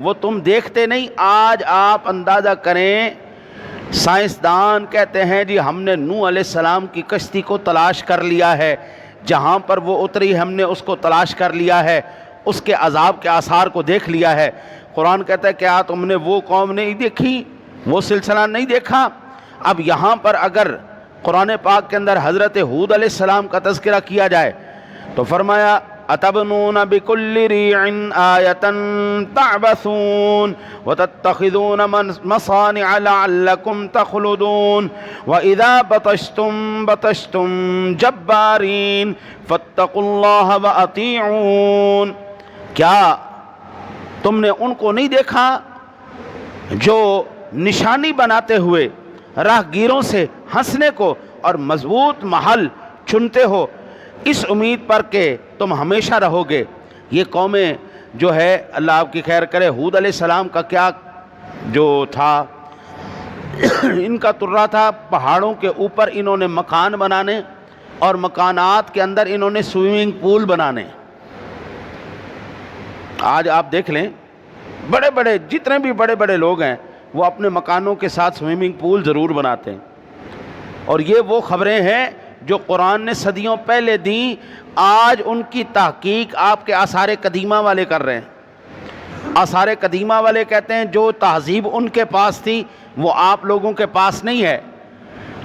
وہ تم دیکھتے نہیں؟ آج آپ اندازہ کریں، سائنسدان کہتے ہیں جی ہم نے نوح علیہ السلام کی کشتی کو تلاش کر لیا ہے، جہاں پر وہ اتری ہم نے اس کو تلاش کر لیا ہے، اس کے عذاب کے آثار کو دیکھ لیا ہے۔ قرآن کہتا ہے کیا تم نے وہ قوم نہیں دیکھی، وہ سلسلہ نہیں دیکھا؟ اب یہاں پر اگر قرآن پاک کے اندر حضرت ہود علیہ السلام کا تذکرہ کیا جائے تو فرمایا اتبنون بکل ریع آیۃ تعبثون وتتخذون مصانع لعلکم تخلدون واذا بطشتم بطشتم جبارین فاتقوا اللہ واطیعون۔ کیا تم نے ان کو نہیں دیکھا جو نشانی بناتے ہوئے راہگیروں سے ہنسنے کو اور مضبوط محل چنتے ہو اس امید پر کہ تم ہمیشہ رہو گے؟ یہ قومیں جو ہے اللہ آپ کی خیر کرے، ہود علیہ السلام کا کیا جو تھا، ان کا ترا تھا پہاڑوں کے اوپر انہوں نے مکان بنانے اور مکانات کے اندر انہوں نے سوئمنگ پول بنانے۔ آج آپ دیکھ لیں بڑے بڑے جتنے بھی بڑے بڑے لوگ ہیں وہ اپنے مکانوں کے ساتھ سوئمنگ پول ضرور بناتے ہیں، اور یہ وہ خبریں ہیں جو قرآن نے صدیوں پہلے دیں، آج ان کی تحقیق آپ کے آثار قدیمہ والے کر رہے ہیں۔ آثار قدیمہ والے کہتے ہیں جو تہذیب ان کے پاس تھی وہ آپ لوگوں کے پاس نہیں ہے۔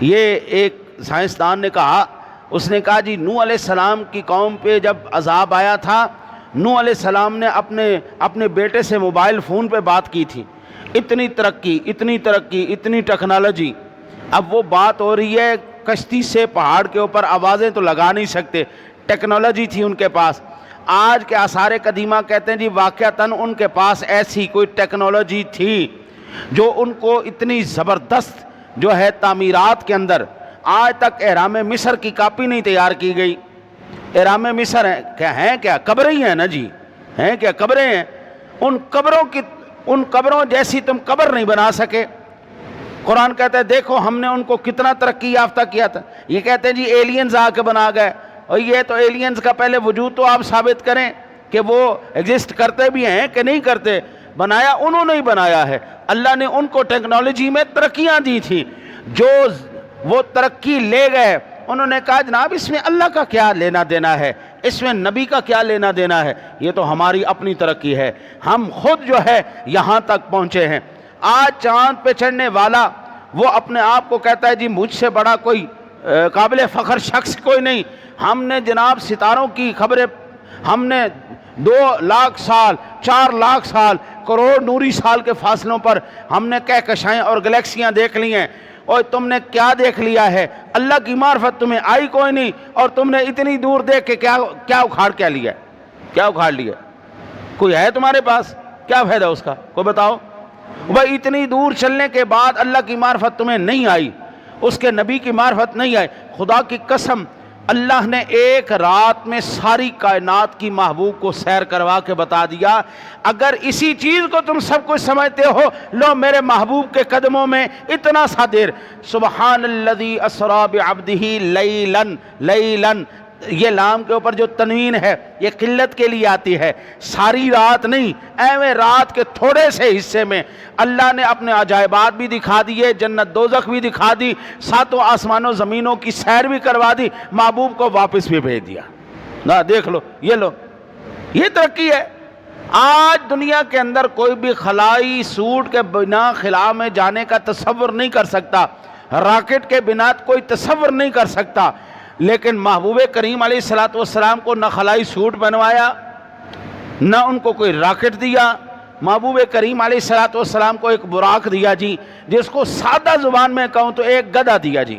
یہ ایک سائنسدان نے کہا، اس نے کہا جی نوح علیہ السلام کی قوم پہ جب عذاب آیا تھا، نوح علیہ السلام نے اپنے بیٹے سے موبائل فون پہ بات کی تھی، اتنی ترقی اتنی ٹیکنالوجی، اب وہ بات ہو رہی ہے کشتی سے پہاڑ کے اوپر، آوازیں تو لگا نہیں سکتے، ٹیکنالوجی تھی ان کے پاس۔ آج کے آثار قدیمہ کہتے ہیں جی واقعتاً ان کے پاس ایسی کوئی ٹیکنالوجی تھی جو ان کو اتنی زبردست جو ہے تعمیرات کے اندر، آج تک اہرام مصر کی کاپی نہیں تیار کی گئی۔ اہرام مصر ہیں کیا قبریں ہی ہیں نا جی، ہیں کیا قبریں ہیں؟ ان قبروں جیسی تم قبر نہیں بنا سکے۔ قرآن کہتا ہے دیکھو ہم نے ان کو کتنا ترقی یافتہ کیا تھا۔ یہ کہتے ہیں جی ایلینز آ کے بنا گئے، اور یہ تو ایلینز کا پہلے وجود تو آپ ثابت کریں کہ وہ ایگزسٹ کرتے بھی ہیں کہ نہیں کرتے۔ بنایا انہوں نے ہی بنایا ہے، اللہ نے ان کو ٹیکنالوجی میں ترقیاں دی تھیں، جو وہ ترقی لے گئے انہوں نے کہا جناب اس میں اللہ کا کیا لینا دینا ہے، اس میں نبی کا کیا لینا دینا ہے، یہ تو ہماری اپنی ترقی ہے، ہم خود جو ہے یہاں تک پہنچے ہیں۔ آج چاند پہ چڑھنے والا وہ اپنے آپ کو کہتا ہے جی مجھ سے بڑا کوئی قابل فخر شخص کوئی نہیں۔ ہم نے جناب ستاروں کی خبریں، ہم نے 2 لاکھ سال 4 لاکھ سال کروڑ نوری سال کے فاصلوں پر ہم نے کہکشائیں اور گلیکسیاں دیکھ لی ہیں، اور تم نے کیا دیکھ لیا ہے؟ اللہ کی معرفت تمہیں آئی کوئی نہیں، اور تم نے اتنی دور دیکھ کے کیا اکھاڑ کیا لیا؟ کیا اکھاڑ لیا؟ کوئی ہے تمہارے پاس؟ کیا فائدہ اس کا؟ کوئی بتاؤ بھائی۔ اتنی دور چلنے کے بعد اللہ کی معرفت تمہیں نہیں آئی، اس کے نبی کی معرفت نہیں آئی۔ خدا کی قسم اللہ نے ایک رات میں ساری کائنات کی محبوب کو سیر کروا کے بتا دیا، اگر اسی چیز کو تم سب کچھ سمجھتے ہو، لو میرے محبوب کے قدموں میں اتنا سا دیر، سبحان الذی اسری بعبدہ لیلاً، یہ لام کے اوپر جو تنوین ہے یہ قلت کے لیے آتی ہے، ساری رات نہیں، ایویں رات کے تھوڑے سے حصے میں اللہ نے اپنے عجائبات بھی دکھا دیے، جنت دوزخ بھی دکھا دی، 7 آسمانوں زمینوں کی سیر بھی کروا دی، محبوب کو واپس بھی بھیج دیا۔ نہ دیکھ لو، یہ ترقی ہے۔ آج دنیا کے اندر کوئی بھی خلائی سوٹ کے بنا خلا میں جانے کا تصور نہیں کر سکتا، راکٹ کے بنا کوئی تصور نہیں کر سکتا، لیکن محبوب کریم علیہ السلام کو نہ خلائی سوٹ بنوایا، نہ ان کو کوئی راکٹ دیا۔ محبوب کریم علیہ السلام کو ایک براق دیا جی، جس کو سادہ زبان میں کہوں تو ایک گدھا دیا جی،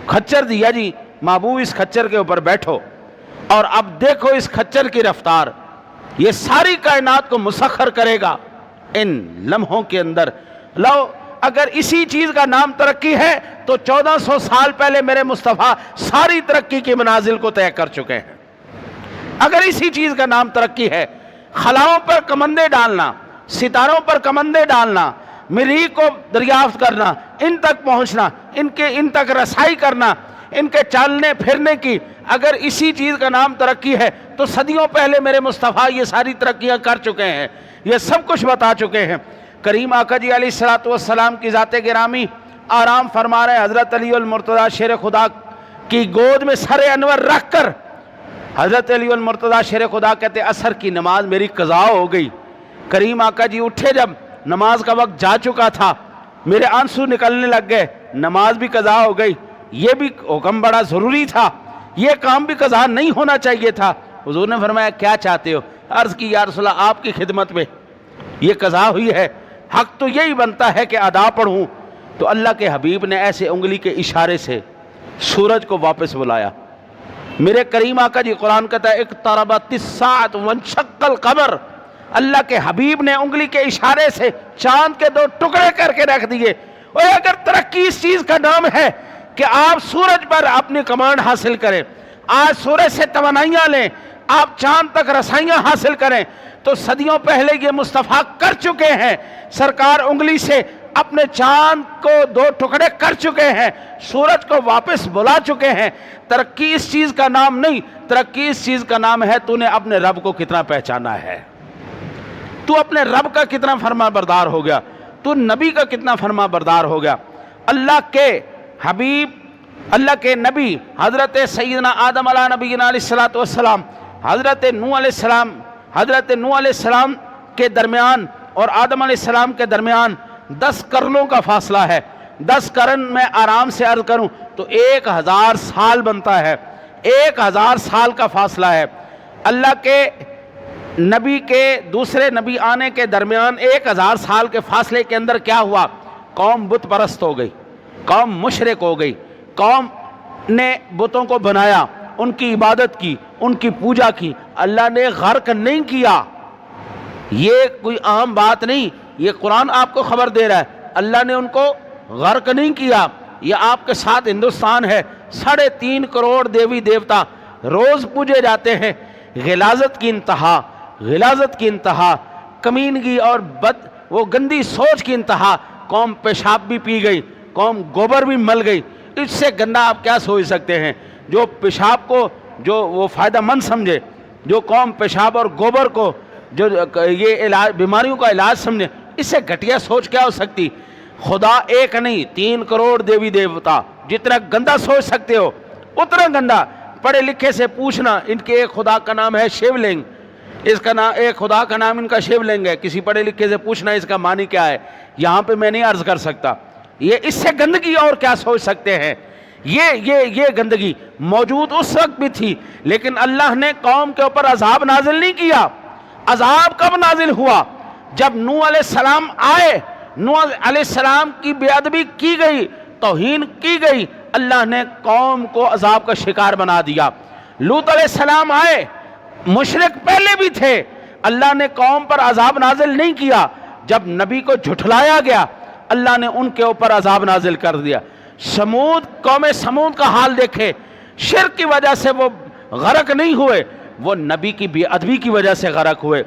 کھچر دیا جی، محبوب اس کھچر کے اوپر بیٹھو، اور اب دیکھو اس کھچر کی رفتار، یہ ساری کائنات کو مسخر کرے گا ان لمحوں کے اندر۔ لو اگر اسی چیز کا نام ترقی ہے تو 1400 سال پہلے میرے مصطفیٰ ساری ترقی کی منازل کو طے کر چکے ہیں۔ اگر اسی چیز کا نام ترقی ہے، خلاؤں پر کمندے ڈالنا، ستاروں پر کمندے ڈالنا، مریخ کو دریافت کرنا، ان تک پہنچنا، ان تک رسائی کرنا، ان کے چلنے پھرنے کی، اگر اسی چیز کا نام ترقی ہے تو صدیوں پہلے میرے مصطفیٰ یہ ساری ترقیاں کر چکے ہیں، یہ سب کچھ بتا چکے ہیں۔ کریم آقا جی علیہ الصلوۃ والسلام کی ذات گرامی آرام فرما رہے ہیں، حضرت علی المرتضیٰ شیر خدا کی گود میں سر انور رکھ کر حضرت علی المرتضیٰ شیر خدا کہتے عصر کی نماز میری قضا ہو گئی۔ کریم آقا جی اٹھے جب نماز کا وقت جا چکا تھا، میرے آنسو نکلنے لگ گئے، نماز بھی قضا ہو گئی، یہ بھی حکم بڑا ضروری تھا، یہ کام بھی قضا نہیں ہونا چاہیے تھا۔ حضور نے فرمایا کیا چاہتے ہو؟ عرض کی یا رسول اللہ آپ کی خدمت میں یہ قضا ہوئی ہے، حق تو یہی بنتا ہے کہ ادا پڑھوں۔ تو اللہ کے حبیب نے ایسے انگلی کے اشارے سے سورج کو واپس بلایا۔ میرے کریم آقا جی قرآن کہتا ہے اقتربت الساعۃ وانشق القمر، اللہ کے حبیب نے انگلی کے اشارے سے چاند کے 2 ٹکڑے کر کے رکھ دیے۔ اور اگر ترقی اس چیز کا نام ہے کہ آپ سورج پر اپنی کمانڈ حاصل کریں، آج سورج سے توانائیاں لیں، آپ چاند تک رسائیاں حاصل کریں، تو صدیوں پہلے یہ مصطفیٰ کر چکے ہیں۔ سرکار انگلی سے اپنے چاند کو 2 ٹکڑے کر چکے ہیں، سورج کو واپس بلا چکے ہیں۔ ترقی اس چیز کا نام نہیں، ترقی اس چیز کا نام ہے تو نے اپنے رب کو کتنا پہچانا ہے، تو اپنے رب کا کتنا فرما بردار ہو گیا، تو نبی کا کتنا فرما بردار ہو گیا۔ اللہ کے حبیب، اللہ کے نبی حضرت سیدنا آدم علیہ نبینا علیہ الصلوۃ والسلام، حضرت نوح علیہ السلام کے درمیان اور آدم علیہ السلام کے درمیان 10 قرنوں کا فاصلہ ہے۔ 10 قرن میں آرام سے عرض کروں تو 1000 سال بنتا ہے، 1000 سال کا فاصلہ ہے۔ اللہ کے نبی کے دوسرے نبی آنے کے درمیان 1000 سال کے فاصلے کے اندر کیا ہوا؟ قوم بت پرست ہو گئی، قوم مشرک ہو گئی، قوم نے بتوں کو بنایا، ان کی عبادت کی، ان کی پوجا کی۔ اللہ نے غرق نہیں کیا، یہ کوئی عام بات نہیں، یہ قرآن آپ کو خبر دے رہا ہے، اللہ نے ان کو غرق نہیں کیا۔ یہ آپ کے ساتھ ہندوستان ہے، 3.5 کروڑ دیوی دیوتا روز پوجے جاتے ہیں۔ غلاظت کی انتہا، غلاظت کی انتہا، کمینگی اور وہ گندی سوچ کی انتہا۔ قوم پیشاب بھی پی گئی، قوم گوبر بھی مل گئی، اس سے گندا آپ کیا سوچ سکتے ہیں؟ جو پیشاب کو جو وہ فائدہ مند سمجھے، جو قوم پیشاب اور گوبر کو جو یہ علاج بیماریوں کا علاج سمجھے، اس سے گھٹیا سوچ کیا ہو سکتی؟ خدا ایک نہیں، 3 کروڑ دیوی دیوتا، جتنا گندا سوچ سکتے ہو اتنا گندا۔ پڑھے لکھے سے پوچھنا، ان کے ایک خدا کا نام ہے شیو لنگ، اس کا نام ایک خدا کا نام ان کا شیو لنگ ہے۔ کسی پڑھے لکھے سے پوچھنا اس کا معنی کیا ہے، یہاں پہ میں نہیں عرض کر سکتا۔ یہ اس سے گندگی اور کیا سوچ سکتے ہیں؟ یہ گندگی موجود اس وقت بھی تھی، لیکن اللہ نے قوم کے اوپر عذاب نازل نہیں کیا۔ عذاب کب نازل ہوا؟ جب نوح علیہ السلام آئے، نوح علیہ السلام کی بے ادبی کی گئی، توہین کی گئی، اللہ نے قوم کو عذاب کا شکار بنا دیا۔ لوط علیہ السلام آئے، مشرک پہلے بھی تھے، اللہ نے قوم پر عذاب نازل نہیں کیا۔ جب نبی کو جھٹلایا گیا، اللہ نے ان کے اوپر عذاب نازل کر دیا۔ قوم سمود کا حال دیکھے، شرک کی وجہ سے وہ غرق نہیں ہوئے، وہ نبی کی بے ادبی کی وجہ سے غرق ہوئے۔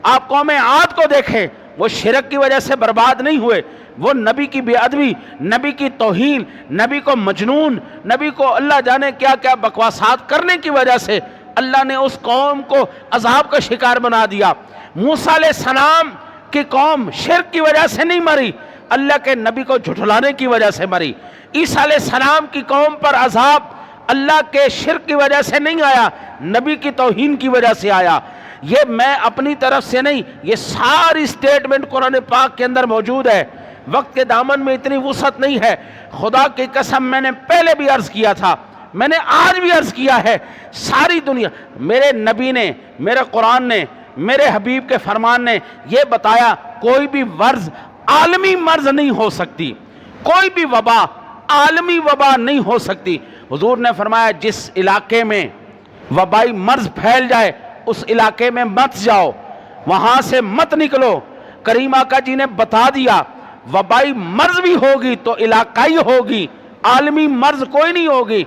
آپ قوم عاد کو دیکھیں، وہ شرک کی وجہ سے برباد نہیں ہوئے، وہ نبی کی بے ادبی، نبی کی توہین، نبی کو مجنون، نبی کو اللہ جانے کیا کیا بکواسات کرنے کی وجہ سے اللہ نے اس قوم کو عذاب کا شکار بنا دیا۔ موسیٰ علیہ السلام کی قوم شرک کی وجہ سے نہیں مری، اللہ کے نبی کو جھٹلانے کی وجہ سے مری۔ عیسیٰ علیہ السلام کی قوم پر عذاب اللہ کے شرک کی وجہ سے نہیں آیا، نبی کی توہین کی وجہ سے آیا۔ یہ میں اپنی طرف سے نہیں، یہ ساری سٹیٹمنٹ قرآن پاک کے اندر موجود ہے۔ وقت کے دامن میں اتنی وسعت نہیں ہے، خدا کی قسم میں نے پہلے بھی عرض کیا تھا، میں نے آج بھی عرض کیا ہے، ساری دنیا، میرے نبی نے، میرے قرآن نے، میرے حبیب کے فرمان نے یہ بتایا، کوئی بھی مرض عالمی مرض نہیں ہو سکتی، کوئی بھی وبا عالمی وبا نہیں ہو سکتی۔ حضور نے فرمایا جس علاقے میں وبائی مرض پھیل جائے اس علاقے میں مت جاؤ، وہاں سے مت نکلو۔ کریم آقا جی نے بتا دیا وبائی مرض بھی ہوگی تو علاقائی ہوگی، عالمی مرض کوئی نہیں ہوگی۔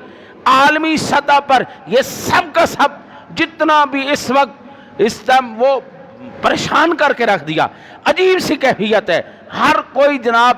عالمی سطح پر یہ سب کا سب جتنا بھی اس وقت اس ٹائم وہ پریشان کر کے رکھ دیا، عجیب سی کیفیت ہے، ہر کوئی جناب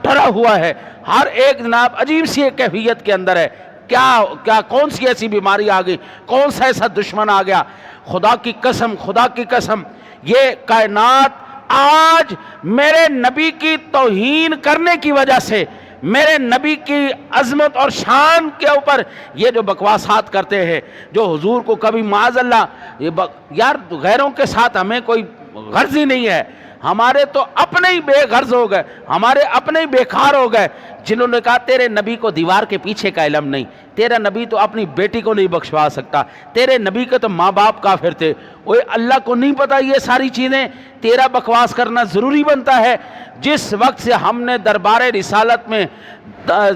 ڈرا ہوا ہے، ہر ایک جناب عجیب سی کیفیت کے اندر ہے۔ کیا کون سی ایسی بیماری آ گئی، کون سا ایسا دشمن آ گیا. خدا کی قسم یہ کائنات آج میرے نبی کی توہین کرنے کی وجہ سے، میرے نبی کی عظمت اور شان کے اوپر یہ جو بکواسات کرتے ہیں، جو حضور کو کبھی معاذ اللہ یار غیروں کے ساتھ ہمیں کوئی غرض ہی نہیں ہے، ہمارے تو اپنے ہی بے غرض ہو گئے، ہمارے اپنے ہی بیکار ہو گئے، جنہوں نے کہا تیرے نبی کو دیوار کے پیچھے کا علم نہیں، تیرا نبی تو اپنی بیٹی کو نہیں بخشوا سکتا، تیرے نبی کے تو ماں باپ کافر تھے، وہ اللہ کو نہیں پتا یہ ساری چیزیں، تیرا بکواس کرنا ضروری بنتا ہے. جس وقت سے ہم نے دربار رسالت میں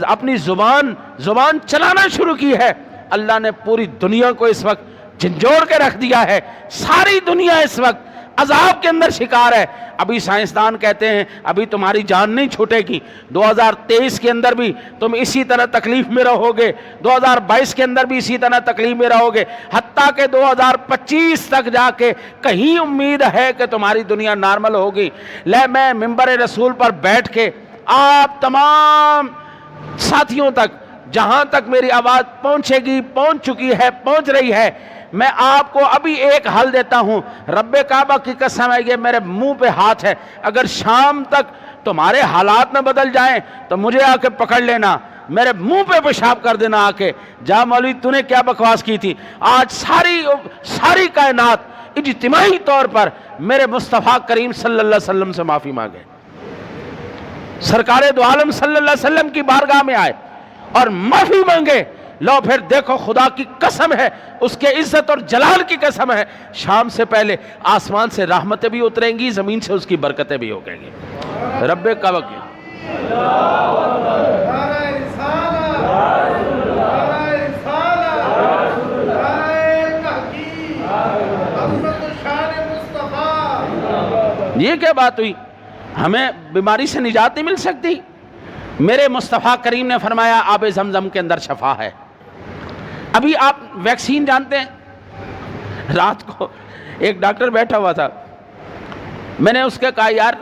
اپنی زبان چلانا شروع کی ہے، اللہ نے پوری دنیا کو اس وقت جھنجھوڑ کے رکھ دیا ہے. ساری دنیا اس وقت عذاب کے اندر شکار ہے. ابھی سائنسدان کہتے ہیں ابھی تمہاری جان نہیں چھوٹے گی، 2023 کے اندر بھی تم اسی طرح تکلیف میں رہو گے، 2022 کے اندر بھی اسی طرح تکلیف میں رہو گے، حتیٰ کہ 2025 تک جا کے کہیں امید ہے کہ تمہاری دنیا نارمل ہوگی. میں منبر رسول پر بیٹھ کے آپ تمام ساتھیوں تک، جہاں تک میری آواز پہنچے گی، پہنچ چکی ہے، پہنچ رہی ہے، میں آپ کو ابھی ایک حل دیتا ہوں. رب کعبہ کی قسم ہے، یہ میرے منہ پہ ہاتھ ہے، اگر شام تک تمہارے حالات نہ بدل جائیں تو مجھے آ کے پکڑ لینا، میرے منہ پہ پیشاب کر دینا آ کے، جا مولوی تو نے کیا بکواس کی تھی. آج ساری کائنات اجتماعی طور پر میرے مصطفیٰ کریم صلی اللہ علیہ وسلم سے معافی مانگے، سرکار دو عالم صلی اللہ علیہ وسلم کی بارگاہ میں آئے اور معافی مانگے. لو پھر دیکھو، خدا کی قسم ہے، اس کے عزت اور جلال کی قسم ہے، شام سے پہلے آسمان سے رحمتیں بھی اتریں گی، زمین سے اس کی برکتیں بھی ہوگیں گی. رب کعبہ کی یہ کیا بات ہوئی؟ ہمیں بیماری سے نجات نہیں مل سکتی؟ میرے مصطفیٰ کریم نے فرمایا آب زمزم کے اندر شفا ہے. ابھی آپ ویکسین جانتے ہیں، رات کو ایک ڈاکٹر بیٹھا ہوا تھا، میں نے اس کے کہا یار،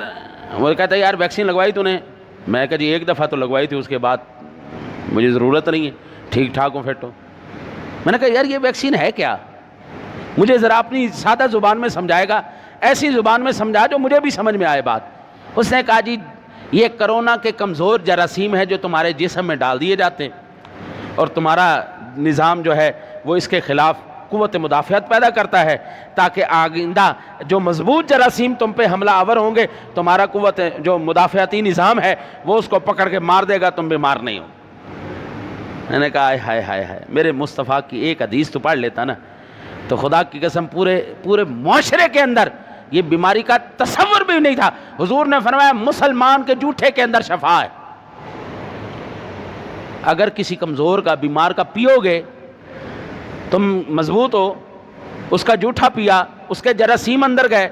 وہ کہتا ہے یار ویکسین لگوائی تو نے؟ میں کہا جی ایک دفعہ تو لگوائی تھی، اس کے بعد مجھے ضرورت نہیں ہے، ٹھیک ٹھاک ہوں، فٹ ہوں. میں نے کہا یار یہ ویکسین ہے کیا؟ مجھے ذرا اپنی سادہ زبان میں سمجھائے گا، ایسی زبان میں سمجھا جو مجھے بھی سمجھ میں آئے بات. اس نے کہا جی یہ کرونا کے کمزور جراثیم ہے جو تمہارے جسم میں ڈال دیے جاتے ہیں اور تمہارا نظام جو ہے وہ اس کے خلاف قوت مدافعت پیدا کرتا ہے تاکہ آئندہ جو مضبوط جراثیم تم پہ حملہ آور ہوں گے، تمہارا قوت جو مدافعتی نظام ہے وہ اس کو پکڑ کے مار دے گا، تم بیمار نہیں ہو. میں نے کہا ہائے ہائے ہائے، میرے مصطفیٰ کی ایک حدیث تو پڑھ لیتا نا، تو خدا کی قسم پورے معاشرے کے اندر یہ بیماری کا تصور بھی نہیں تھا. حضور نے فرمایا مسلمان کے جوٹھے کے اندر شفا ہے. اگر کسی کمزور کا، بیمار کا پیو گے، تم مضبوط ہو، اس کا جوٹھا پیا، اس کے جراثیم اندر گئے،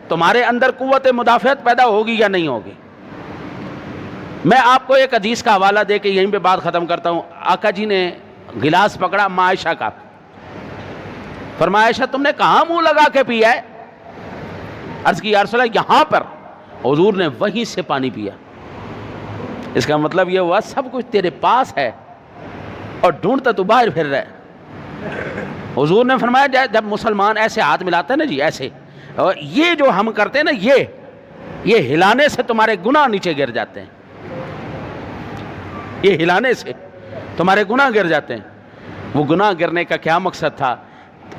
تمہارے اندر قوت مدافعت پیدا ہوگی یا نہیں ہوگی؟ میں آپ کو ایک حدیث کا حوالہ دے کے یہیں پہ بات ختم کرتا ہوں. آقا جی نے گلاس پکڑا ماں عائشہ کا، فرمایا عائشہ تم نے کہاں منہ لگا کے پیا ہے؟ عرض کی یا رسول اللہ یہاں پر. حضور نے وہیں سے پانی پیا. اس کا مطلب یہ ہوا سب کچھ تیرے پاس ہے اور ڈھونڈتا تو باہر پھر رہا ہے. حضور نے فرمایا جب مسلمان ایسے ہاتھ ملاتے ہیں نا جی ایسے، اور یہ جو ہم کرتے ہیں نا یہ ہلانے سے تمہارے گناہ نیچے گر جاتے ہیں، یہ ہلانے سے تمہارے گناہ گر جاتے ہیں. وہ گناہ گرنے کا کیا مقصد تھا؟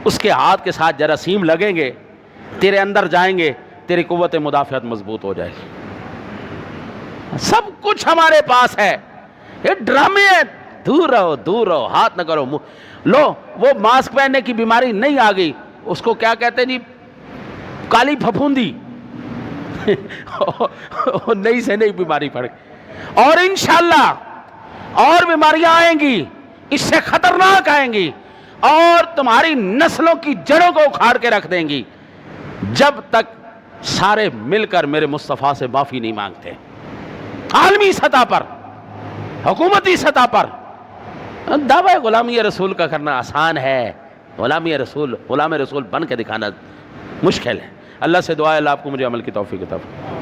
اس کے ہاتھ کے ساتھ جراثیم لگیں گے، تیرے اندر جائیں گے، تیری قوت مدافعت مضبوط ہو جائے گی. سب کچھ ہمارے پاس ہے، یہ ڈرامے ہیں. دور رہو، ہاتھ نہ کرو. لو وہ ماسک پہننے کی بیماری نہیں آ گئی، اس کو کیا کہتے ہیں جی؟ کالی پھپھوندی. نئی سے نئی بیماری پڑ گئی، اور انشاءاللہ اور بیماریاں آئیں گی، اس سے خطرناک آئیں گی اور تمہاری نسلوں کی جڑوں کو اکھاڑ کے رکھ دیں گی جب تک سارے مل کر میرے مصطفیٰ سے معافی نہیں مانگتے. عالمی سطح پر، حکومتی سطح پر دعویٰ غلامی رسول کا کرنا آسان ہے، غلام رسول بن کے دکھانا مشکل ہے. اللہ سے دعا ہے اللہ آپ کو مجھے عمل کی توفیق عطا فرمائے.